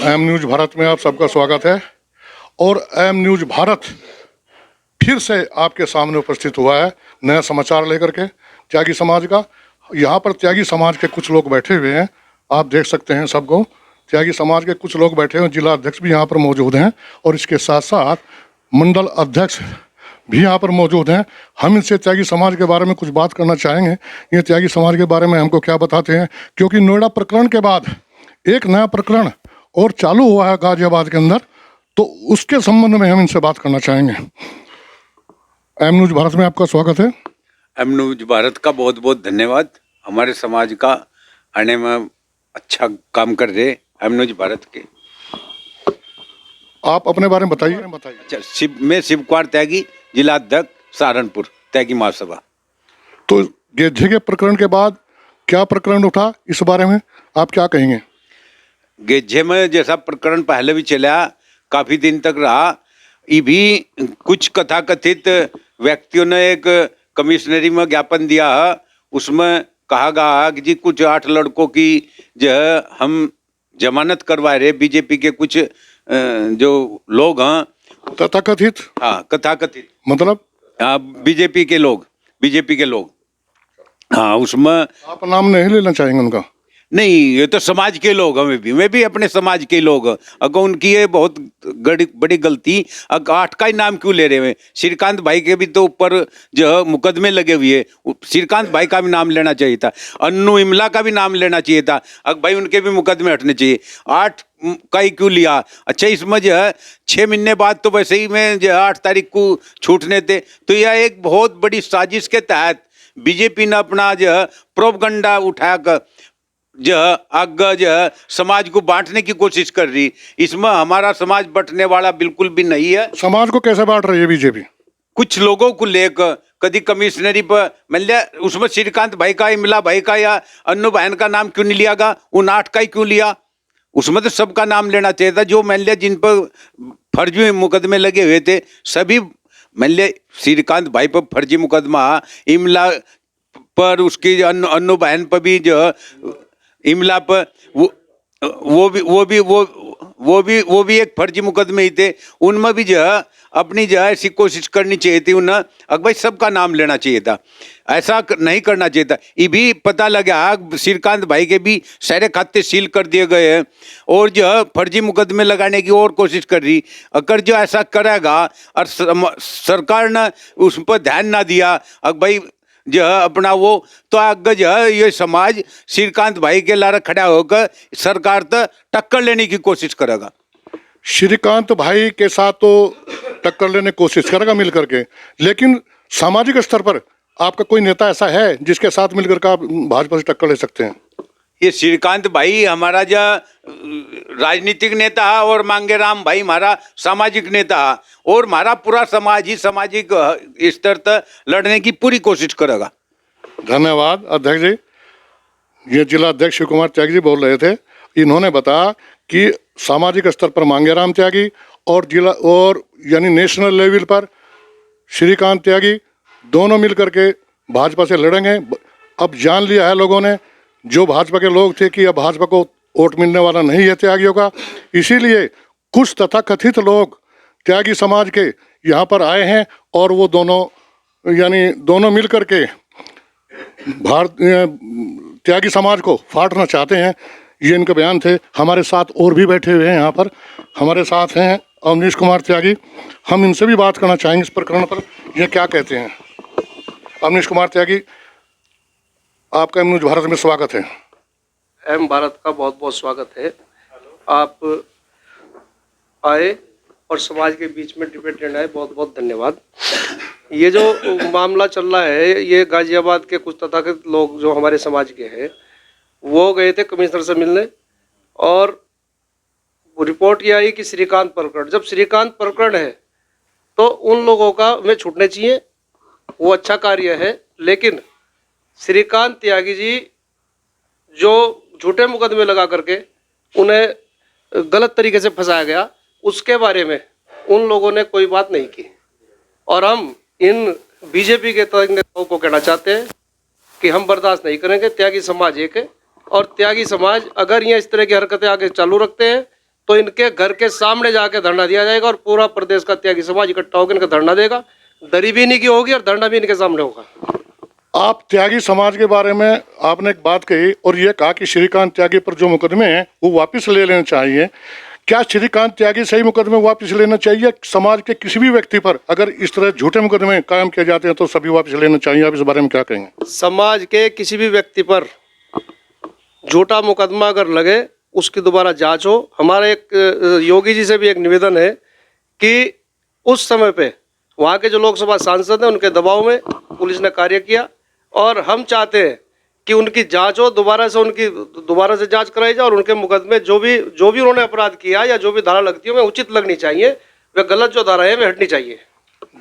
M news Bharat में आप सबका स्वागत है। और एम न्यूज़ भारत फिर से आपके सामने उपस्थित हुआ है नया समाचार लेकर के त्यागी समाज का। यहाँ पर त्यागी समाज के कुछ लोग बैठे हुए हैं, आप देख सकते हैं सबको। त्यागी समाज के कुछ लोग बैठे हुए, जिला अध्यक्ष भी यहाँ पर मौजूद हैं और इसके साथ साथ मंडल अध्यक्ष भी यहाँ पर मौजूद हैं। हम इनसे त्यागी समाज के बारे में कुछ बात करना चाहेंगे। ये त्यागी समाज के बारे में हमको क्या बताते हैं, क्योंकि नोएडा प्रकरण के बाद एक नया प्रकरण और चालू हुआ है गाजियाबाद के अंदर, तो उसके संबंध में हम इनसे बात करना चाहेंगे। एम न्यूज़ भारत में आपका स्वागत है। एम न्यूज़ भारत का बहुत बहुत धन्यवाद। हमारे समाज का आने में अच्छा काम कर रहे एम न्यूज़ भारत के। आप अपने बारे में बताइए। अच्छा, मैं शिव कुमार त्यागी, जिला अध्यक्ष सहारनपुर, त्यागी महासभा। तो गेज्जे के प्रकरण के बाद क्या प्रकरण उठा, इस बारे में आप क्या कहेंगे? गेज्जे में जैसा प्रकरण पहले भी चला, काफी दिन तक रहा। ये भी कुछ कथाकथित व्यक्तियों ने एक कमिश्नरी में ज्ञापन दिया है, उसमें कहा गया है कि जी कुछ 8 लड़कों की जो है हम जमानत करवा रहे, बीजेपी के कुछ जो लोग हैं। तथाकथित? हाँ, कथाकथित मतलब? हाँ, बीजेपी के लोग। हाँ, उसमें आप नाम नहीं लेना चाहेंगे उनका? नहीं, ये तो समाज के लोग हैं। मैं भी अपने समाज के लोग हैं। अगर उनकी ये बहुत बड़ी गलती, 8 का ही नाम क्यों ले रहे हैं? श्रीकांत भाई के भी तो ऊपर जो है मुकदमे लगे हुए, श्रीकांत भाई का भी नाम लेना चाहिए था, अन्नू इमला का भी नाम लेना चाहिए था। अगर भाई उनके भी मुकदमे हटने चाहिए। 8 का ही क्यों लिया? अच्छा, इसमें जो है 6 महीने बाद तो वैसे ही में जो है 8 तारीख को छूटने थे। तो यह एक बहुत बड़ी साजिश के तहत बीजेपी ने अपना जो है प्रोपगंडा उठाकर जो आगे जो है समाज को बांटने की कोशिश कर रही। इसमें हमारा समाज बंटने वाला बिल्कुल भी नहीं है। समाज को कैसे बांट रही है बीजेपी? कुछ लोगों को लेकर कभी कमिश्नरी पर मान लिया, उसमें श्रीकांत भाई का, इमला भाई का या अन्नू बहन का नाम क्यों नहीं लिया गया? उन 8 का ही क्यों लिया? उसमें तो सबका नाम लेना चाहिए था। जो मान लिया जिन पर फर्जी मुकदमे लगे हुए थे, सभी मान लिया श्रीकांत भाई पर फर्जी मुकदमा, इमला पर, उसकी अन्नू बहन पर भी जो इमला पर वो भी एक फर्जी मुकदमे ही थे। उनमें भी जो है अपनी जो है ऐसी कोशिश करनी चाहिए थी उन्हें, अगर भाई सबका नाम लेना चाहिए था, ऐसा नहीं करना चाहिए था। ये भी पता लगा श्रीकांत भाई के भी सारे खाते सील कर दिए गए हैं और जो है फर्जी मुकदमे लगाने की और कोशिश कर रही। अगर जो ऐसा करेगा और सरकार ने उस पर ध्यान ना दिया, अगर भाई जो है अपना वो, तो आगे जो है ये समाज श्रीकांत भाई के लारा खड़ा होकर सरकार तो टक्कर लेने की कोशिश करेगा। श्रीकांत भाई के साथ तो टक्कर लेने की कोशिश करेगा मिल करके, लेकिन सामाजिक स्तर पर आपका कोई नेता ऐसा है जिसके साथ मिलकर का आप भाजपा से टक्कर ले सकते हैं? ये श्रीकांत भाई हमारा जो राजनीतिक नेता है और मांगेराम भाई हमारा सामाजिक नेता है, और हमारा पूरा समाज ही सामाजिक स्तर तक लड़ने की पूरी कोशिश करेगा। धन्यवाद अध्यक्ष जी। ये जिला अध्यक्ष शिव कुमार त्यागी जी बोल रहे थे। इन्होंने बताया कि सामाजिक स्तर पर मांगेराम त्यागी और जिला और यानी नेशनल लेवल पर श्रीकांत त्यागी दोनों मिलकर के भाजपा से लड़ेंगे। अब जान लिया है लोगों ने, जो भाजपा के लोग थे, कि अब भाजपा को वोट मिलने वाला नहीं है त्यागियों का। इसीलिए कुछ तथाकथित लोग त्यागी समाज के यहाँ पर आए हैं और वो दोनों मिल करके त्यागी समाज को फाड़ना चाहते हैं। ये इनके बयान थे। हमारे साथ और भी बैठे हुए हैं यहाँ पर। हमारे साथ हैं अवनीश कुमार त्यागी। हम इनसे भी बात करना चाहेंगे इस प्रकरण पर, ये क्या कहते हैं। अवनीश कुमार त्यागी, आपका एम न्यूज़ भारत में स्वागत है। एम भारत का बहुत बहुत स्वागत है। आप आए और समाज के बीच में डिबेट लेना है, बहुत बहुत धन्यवाद। ये जो मामला चल रहा है, ये गाजियाबाद के कुछ तथाकथित लोग जो हमारे समाज के हैं, वो गए थे कमिश्नर से मिलने और रिपोर्ट ये आई कि श्रीकांत प्रकरण, जब श्रीकांत प्रकरण है तो उन लोगों का वे छूटने चाहिए, वो अच्छा कार्य है। लेकिन श्रीकांत त्यागी जी जो झूठे मुकदमे लगा करके उन्हें गलत तरीके से फंसाया गया, उसके बारे में उन लोगों ने कोई बात नहीं की। और हम इन बीजेपी के नेताओं को कहना चाहते हैं कि हम बर्दाश्त नहीं करेंगे। त्यागी समाज एक है और त्यागी समाज अगर ये इस तरह की हरकतें आगे चालू रखते हैं तो इनके घर के सामने जाके धरना दिया जाएगा और पूरा प्रदेश का त्यागी समाज इकट्ठा होकर इनका धरना देगा। दरी भी इन्हीं की होगी और धरना भी इनके सामने होगा। आप त्यागी समाज के बारे में आपने एक बात कही और ये कहा कि श्रीकांत त्यागी पर जो मुकदमे हैं वो वापस ले लेने चाहिए। क्या श्रीकांत त्यागी सही मुकदमे वापस लेना चाहिए? समाज के किसी भी व्यक्ति पर अगर इस तरह झूठे मुकदमे कायम किए जाते हैं तो सभी वापस लेना चाहिए? आप इस बारे में क्या कहेंगे? समाज के किसी भी व्यक्ति पर झूठा मुकदमा अगर लगे उसकी दोबारा जांच हो। हमारा एक योगी जी से भी एक निवेदन है कि उस समय पे वहाँ के जो लोकसभा सांसद हैं उनके दबाव में पुलिस ने कार्य किया और हम चाहते हैं कि उनकी जांच हो, दोबारा से जांच कराई जाए और उनके मुकदमे जो भी उन्होंने अपराध किया या जो भी धारा लगती है वे उचित लगनी चाहिए। वे गलत जो धारा है वे हटनी चाहिए।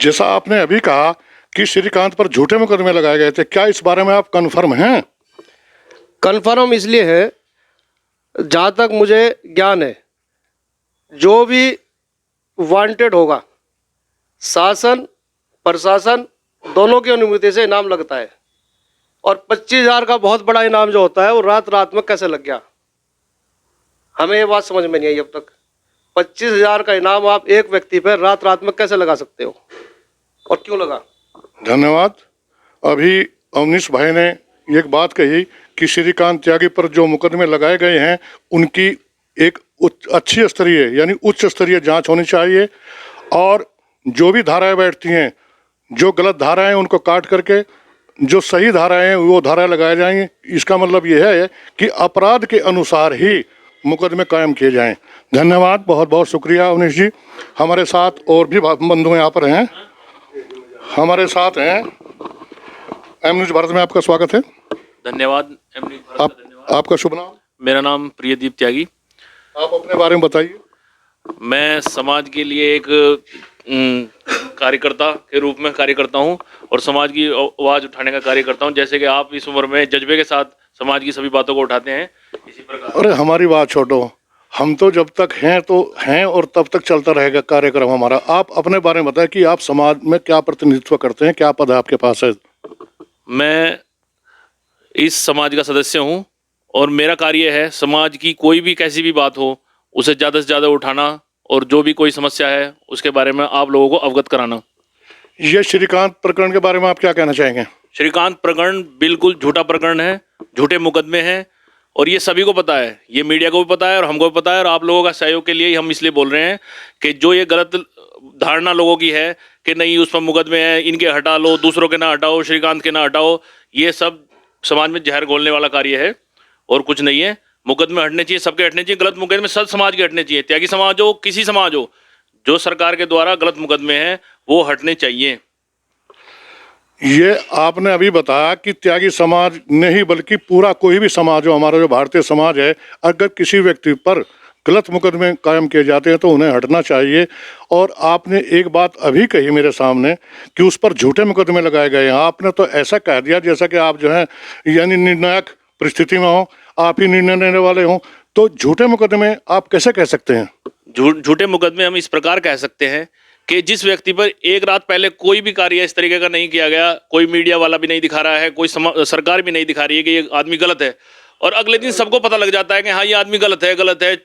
जैसा आपने अभी कहा कि श्रीकांत पर झूठे मुकदमे लगाए गए थे, क्या इस बारे में आप कन्फर्म हैं? कन्फर्म इसलिए है, जहाँ तक मुझे ज्ञान है, जो भी वांटेड होगा शासन प्रशासन दोनों की अनुमति से इनाम लगता है और 25,000 का बहुत बड़ा इनाम जो होता है वो रात रात में कैसे लग गया, हमें ये बात समझ में नहीं आई अब तक। 25,000 का इनाम आप एक व्यक्ति पर रात रात में कैसे लगा सकते हो और क्यों लगा? धन्यवाद। अभी अवनीश भाई ने एक बात कही कि श्रीकांत त्यागी पर जो मुकदमे लगाए गए हैं उनकी एक अच्छी स्तरीय यानी उच्च स्तरीय जांच होनी चाहिए और जो भी धाराएं बैठती हैं, जो गलत धाराएं उनको काट करके जो सही धाराएं हैं वो धाराएं लगाए जाएंगे। इसका मतलब ये है कि अपराध के अनुसार ही मुकदमे कायम किए जाएं। धन्यवाद, बहुत बहुत शुक्रिया अवनीश जी। हमारे साथ और भी बंधु यहाँ पर हैं, हमारे साथ हैं। एम न्यूज भारत में आपका स्वागत है। धन्यवाद। एम न्यूज भारत का धन्यवाद। आपका शुभ नाम? मेरा नाम प्रियदीप त्यागी। आप अपने बारे में बताइए। मैं समाज के लिए एक कार्यकर्ता के रूप में कार्य करता हूं और समाज की आवाज़ उठाने का कार्य करता हूं। जैसे कि आप इस उम्र में जज्बे के साथ समाज की सभी बातों को उठाते हैं, इसी प्रकार। अरे हमारी बात छोड़ो, हम तो जब तक हैं तो हैं और तब तक चलता रहेगा कार्यक्रम हमारा। आप अपने बारे में बताएं कि आप समाज में क्या प्रतिनिधित्व करते हैं, क्या पद आपके पास है? मैं इस समाज का सदस्य हूं और मेरा कार्य है समाज की कोई भी कैसी भी बात हो उसे ज़्यादा से ज़्यादा उठाना और जो भी कोई समस्या है उसके बारे में आप लोगों को अवगत कराना। ये श्रीकांत प्रकरण के बारे में आप क्या कहना चाहेंगे? श्रीकांत प्रकरण बिल्कुल झूठा प्रकरण है, झूठे मुकदमे हैं और ये सभी को पता है, ये मीडिया को भी पता है और हमको भी पता है और आप लोगों का सहयोग के लिए ही हम इसलिए बोल रहे हैं कि जो ये गलत धारणा लोगों की है कि नहीं उस पर मुकदमे हैं, इनके हटा लो, दूसरों के ना हटाओ, श्रीकांत के ना हटाओ, ये सब समाज में जहर घोलने वाला कार्य है और कुछ नहीं है। मुकदमे हटने चाहिए, सबके हटने चाहिए। गलत मुकदमे सब समाज के हटने चाहिए, त्यागी समाज हो किसी समाज हो, जो सरकार के द्वारा गलत मुकदमे हैं वो हटने चाहिए। ये आपने अभी बताया कि त्यागी समाज नहीं बल्कि पूरा कोई भी समाज हो, हमारा जो भारतीय समाज है, अगर किसी व्यक्ति पर गलत मुकदमे कायम किए जाते हैं तो उन्हें हटना चाहिए। और आपने एक बात अभी कही मेरे सामने कि उस पर झूठे मुकदमे लगाए गए हैं। आपने तो ऐसा कह दिया जैसा कि आप जो है यानी निर्णायक परिस्थिति में हो, आप ही निर्णय लेने वाले हो, तो झूठे मुकदमे आप कैसे कह सकते हैं? झूठे मुकदमे हम इस प्रकार कह सकते हैं कि जिस व्यक्ति पर एक रात पहले कोई भी कार्य इस तरीके का नहीं किया गया, कोई मीडिया वाला भी नहीं दिखा रहा है, कोई सरकार भी नहीं दिखा रही है कि ये आदमी गलत है, और अगले दिन सबको पता लग जाता है कि हाँ ये आदमी गलत है,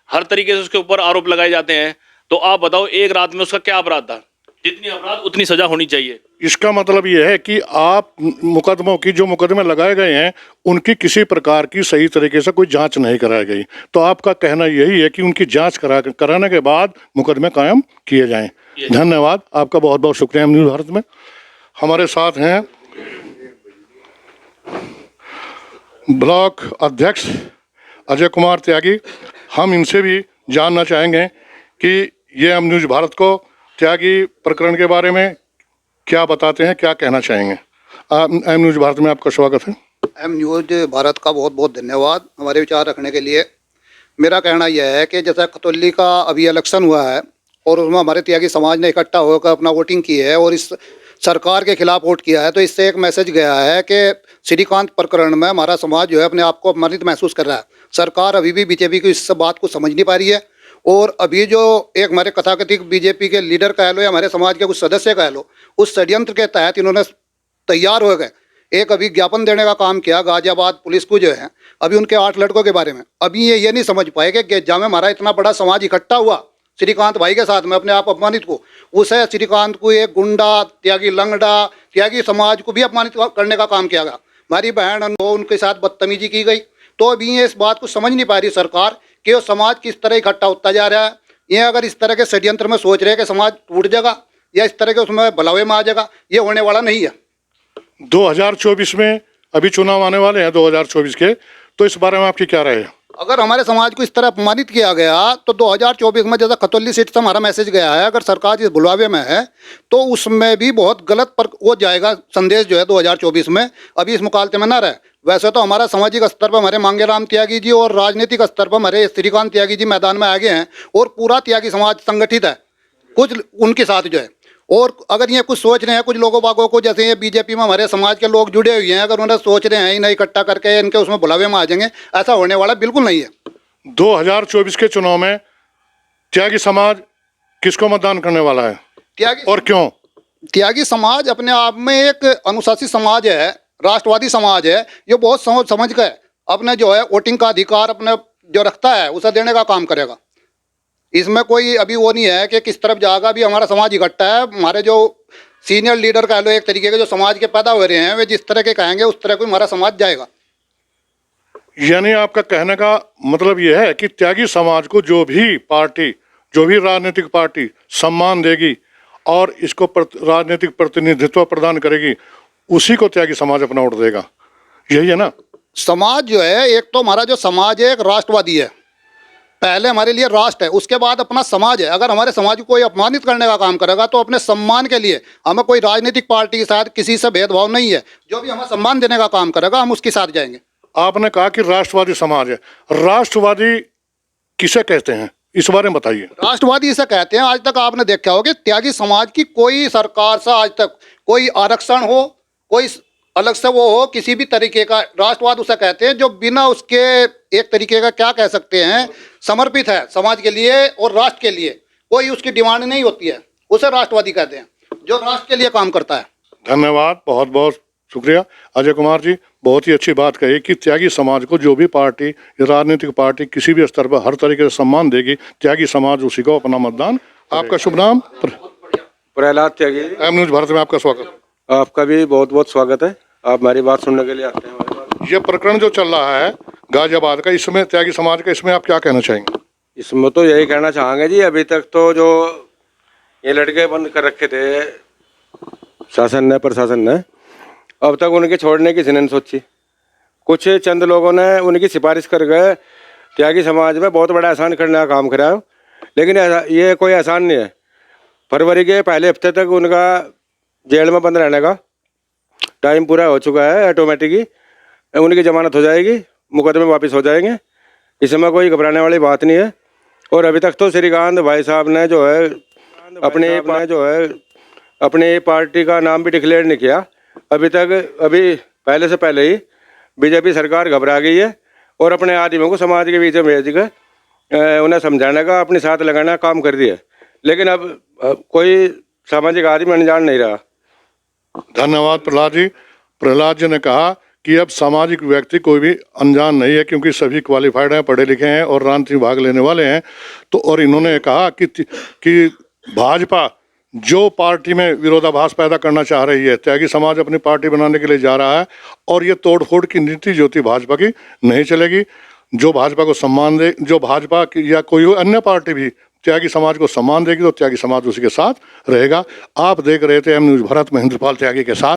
हर तरीके से उसके ऊपर आरोप लगाए जाते हैं, तो आप बताओ एक रात में उसका क्या अपराध था? जितनी अपराध उतनी सजा होनी चाहिए। इसका मतलब ये है कि आप मुकदमों की जो मुकदमे लगाए गए हैं उनकी किसी प्रकार की सही तरीके से कोई जांच नहीं कराई गई, तो आपका कहना यही है कि उनकी जांच कराने के बाद मुकदमे कायम किए जाएं। धन्यवाद, आपका बहुत बहुत शुक्रिया। न्यूज़ भारत में हमारे साथ हैं ब्लॉक अध्यक्ष अजय कुमार त्यागी। हम इनसे भी जानना चाहेंगे कि ये एम न्यूज़ भारत को त्यागी प्रकरण के बारे में क्या बताते हैं, क्या कहना चाहेंगे। एम न्यूज़ भारत में आपका स्वागत है। एम न्यूज़ भारत का बहुत बहुत धन्यवाद हमारे विचार रखने के लिए। मेरा कहना यह है कि जैसा खतौली का अभी इलेक्शन हुआ है और उसमें हमारे त्यागी समाज ने इकट्ठा होकर अपना वोटिंग की है और इस सरकार के खिलाफ वोट किया है, तो इससे एक मैसेज गया है कि श्रीकांत प्रकरण में हमारा समाज जो है अपने आप को अपमानित महसूस कर रहा है। सरकार अभी भी बीजेपी की इस बात को समझ नहीं पा रही है और अभी जो एक हमारे कथाकथित बीजेपी के लीडर कह लो या हमारे समाज के कुछ सदस्य कह लो, उस षड्यंत्र के तहत इन्होंने तैयार हो गए एक अभी ज्ञापन देने का काम किया गाजियाबाद पुलिस को जो है, अभी उनके 8 लड़कों के बारे में। अभी ये नहीं समझ पाए कि जहाँ में हमारा इतना बड़ा समाज इकट्ठा हुआ श्रीकांत भाई के साथ में, अपने आप अपमानित को, उसे श्रीकांत को एक गुंडा, त्यागी लंगड़ा, त्यागी समाज को भी अपमानित करने का काम किया गया। हमारी बहन उनके साथ बदतमीजी की गई। तो अभी ये इस बात को समझ नहीं पा रही सरकार कि वो समाज किस तरह इकट्ठा होता जा रहा है। ये अगर इस तरह के षड्यंत्र में सोच रहे हैं कि समाज टूट जाएगा या इस तरह के उसमें भलावे में आ जाएगा, ये होने वाला नहीं है। 2024 में अभी चुनाव आने वाले हैं 2024 के, तो इस बारे में आपकी क्या राय है? अगर हमारे समाज को इस तरह अपमानित किया गया तो 2024 में जैसा खतौली सीट से हमारा मैसेज गया है, अगर सरकार इस बुलावे में है तो उसमें भी बहुत गलत पर वो जाएगा संदेश जो है 2024 में। अभी इस मुकालते में ना रहे। वैसे तो हमारा सामाजिक स्तर पर हमारे मांगेराम त्यागी जी और राजनीतिक स्तर पर हमारे श्रीकांत त्यागी जी मैदान में आगे हैं और पूरा त्यागी समाज संगठित है कुछ उनके साथ जो है। और अगर ये कुछ सोच रहे हैं कुछ लोगों बागों को, जैसे ये बीजेपी में हमारे समाज के लोग जुड़े हुए हैं, अगर उन्हें सोच रहे हैं इन्हें इकट्ठा करके इनके उसमें बुलावे में आ जाएंगे, ऐसा होने वाला बिल्कुल नहीं है। 2024 के चुनाव में त्यागी समाज किसको मतदान करने वाला है त्यागी और क्यों? त्यागी समाज अपने आप में एक अनुशासित समाज है, राष्ट्रवादी समाज है। ये बहुत सोच समझ कर अपने जो है वोटिंग का अधिकार अपने जो रखता है उसे देने का काम करेगा। इसमें कोई अभी वो नहीं है कि किस तरफ जाएगा। अभी हमारा समाज इकट्ठा है। हमारे जो सीनियर लीडर कह लो एक तरीके के जो समाज के पैदा हो रहे हैं, वे जिस तरह के कहेंगे उस तरह को हमारा समाज जाएगा। यानी आपका कहने का मतलब यह है कि त्यागी समाज को जो भी पार्टी, जो भी राजनीतिक पार्टी सम्मान देगी और इसको राजनीतिक प्रतिनिधित्व प्रदान करेगी, उसी को त्यागी समाज अपना वोट देगा, यही है ना? समाज जो है, एक तो हमारा जो समाज है एक राष्ट्रवादी है। पहले हमारे लिए राष्ट्र है, उसके बाद अपना समाज है। अगर हमारे समाज को कोई अपमानित करने का काम करेगा तो अपने सम्मान के लिए हमें कोई राजनीतिक पार्टी के साथ किसी से भेदभाव नहीं है। जो भी हमें सम्मान देने का काम करेगा हम उसके साथ जाएंगे। आपने कहा कि राष्ट्रवादी समाज है, राष्ट्रवादी किसे कहते हैं, इस बारे में बताइए। राष्ट्रवादी इसे कहते हैं, आज तक आपने देखा होगा त्यागी समाज की कोई सरकार से आज तक कोई आरक्षण हो, कोई अलग से वो हो, किसी भी तरीके का राष्ट्रवाद उसे कहते हैं जो बिना उसके एक तरीके का क्या कह सकते हैं समर्पित है समाज के लिए और राष्ट्र के लिए। कोई उसकी डिमांड नहीं होती है, उसे राष्ट्रवादी कहते हैं जो राष्ट्र के लिए काम करता है। धन्यवाद, बहुत बहुत शुक्रिया अजय कुमार जी। बहुत ही अच्छी बात कही कि त्यागी समाज को जो भी पार्टी, राजनीतिक पार्टी किसी भी स्तर पर हर तरीके से सम्मान देगी, त्यागी समाज उसी को अपना मतदान। आपका शुभ नाम? प्रहलाद त्यागी। एम न्यूज भारत में आपका स्वागत। आपका भी बहुत बहुत स्वागत है। आप हमारी बात सुनने के लिए आते हैं हमारे पास। ये प्रकरण जो चल रहा है गाजियाबाद का, इसमें त्यागी समाज का, इसमें आप क्या कहना चाहेंगे? इसमें तो यही कहना चाहेंगे जी, अभी तक तो जो ये लड़के बंद कर रखे थे शासन ने, प्रशासन ने, अब तक उनके छोड़ने की जिन्हें सोची। कुछ चंद लोगों ने उनकी सिफारिश कर गए, त्यागी समाज में बहुत बड़ा एहसान करने का काम करा, लेकिन ये कोई एहसान नहीं है। फरवरी के पहले हफ्ते तक उनका जेल में बंद रहने का टाइम पूरा हो चुका है। ऑटोमेटिक ही उनकी जमानत हो जाएगी, मुकदमे वापस हो जाएंगे, इसमें कोई घबराने वाली बात नहीं है। और अभी तक तो श्रीकांत भाई साहब ने जो है अपने पार्टी का नाम भी डिक्लेयर नहीं किया अभी तक। अभी पहले से पहले ही बीजेपी सरकार घबरा गई है और अपने आदमियों को समाज के बीच में भेज कर उन्हें समझाने का, अपने साथ लगाने का काम कर दिया। लेकिन अब कोई सामाजिक आदमी अनजान नहीं रहा। धन्यवाद प्रहलाद जी। प्रहलाद जी ने कहा कि अब सामाजिक व्यक्ति कोई भी अनजान नहीं है, क्योंकि सभी क्वालिफाइड हैं, पढ़े लिखे हैं और राजनीति भाग लेने वाले हैं। तो और इन्होंने कहा कि भाजपा जो पार्टी में विरोधाभास पैदा करना चाह रही है, त्यागी समाज अपनी पार्टी बनाने के लिए जा रहा है और ये तोड़फोड़ की नीति जो थी भाजपा की नहीं चलेगी। जो भाजपा को सम्मान दे, जो भाजपा की या कोई अन्य पार्टी भी त्यागी समाज को सम्मान देगी तो त्यागी समाज उसी के साथ रहेगा। आप देख रहे थे एम न्यूज भारत में इंद्रपाल त्यागी के साथ।